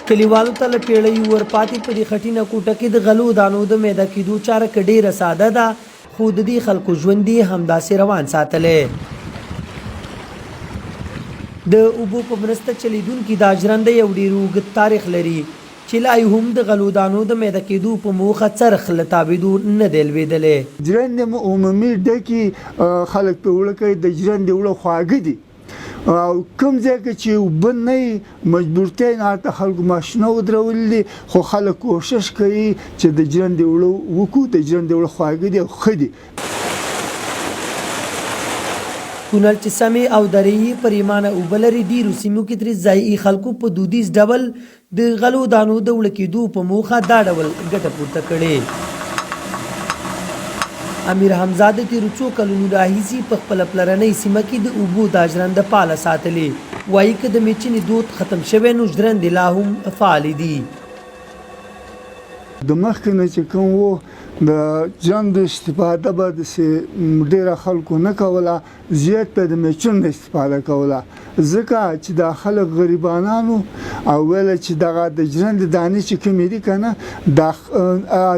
کلیوالو ته له پیړیو ورپاتې په دې خټینه کوټه کې د غلو دانو د میده کېدو چاره که ډېره ساده ده خو د دې خلکو ژوند یې همداسې روان ساتلی. د اوبو په مرسته چلیدونکي دا ژرنده یو ډېر اوږد تاریخ لري چې لا یې هم د غلو دانو د میده کېدو په موخه څرخ له تاوېدو نه دی لوېدلی. ژرندې عمومي ډکې خلک پرې وړه کوي. د ژرندې وړه خواږه دي او کوم ځای کې چې اوبه نه وي مجبورتیا یې هلته خلکو ماشینونه ودرولي دي خو خلک کوښښ کوي چې د ژرندې وړه وکړو. د ژرندې وړه خواږه دي او ښه دي. کونړ چې سمې او درې یې پریمانه اوبه لري ډېرو سیمو کې ترې ځایي خلکو په دودیز ډول د غلو دانو د وړه کېدو په موخه دا ډول ګټه پورته کړې. امیر حمزه د تېرو څو کلونو راهیسې په خپله پلرنۍ سیمه کې د اوبو دا ژرنده فعاله ساتلې. وایي که د میچنې دود ختم شوی نو ژرندې لا هم فعالې دي. د مخکې نه چې کوم و د ژرندو استفاده به داسې ډېره خلکو نه کوله، زیات به د میچنو نه استفاده کوله ځکه چې دا خلک غریبانانو او ویله چې دغه د ژرندې دانې چې کومې دي که نه دا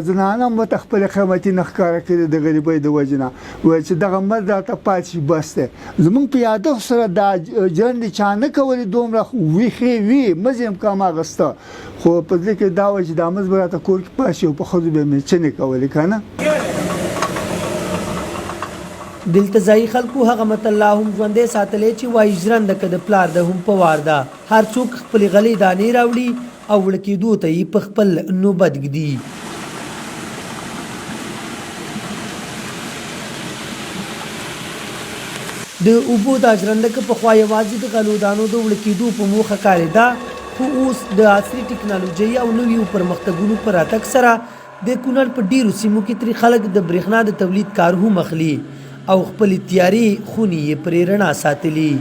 زنانه هم ورته خپلې قیمتي نه ښکاره کړي د غریبۍ د وجې نه. ویل چې دغه مرد راته پاتې شي بس دی. زمونږ په یادښت سره دا ژرندې چا نه کولې دومره ویښې وي مزې هم کم اخیسته خو په دې کې دا وه چې دا مز به راته کور کې پاتې شي او په ښځو به یې میچنې کولې که نه. دلته ځایي خلکو هغه متل لا هم ژوندی ساتلی چې وایي ژرنده که د پلار ده هم په وار ده. هر څوک خپلې غلې دانې راوړي او وړه کېدو ته یې په خپل نوبت ږدي. د اوبو دا ژرنده که پخوا یوازې د غلو دانو د وړه کېدو په موخه کارېده خو اوس د عصري ټکنالوژۍ او نویو پرمختګونو په راتګ سره د کونړ په ډېرو سیمو کې ترې خلک د برېښنا د تولید کار هم اخلي او خپلې تیارې خونې یې پرې رڼا ساتلي.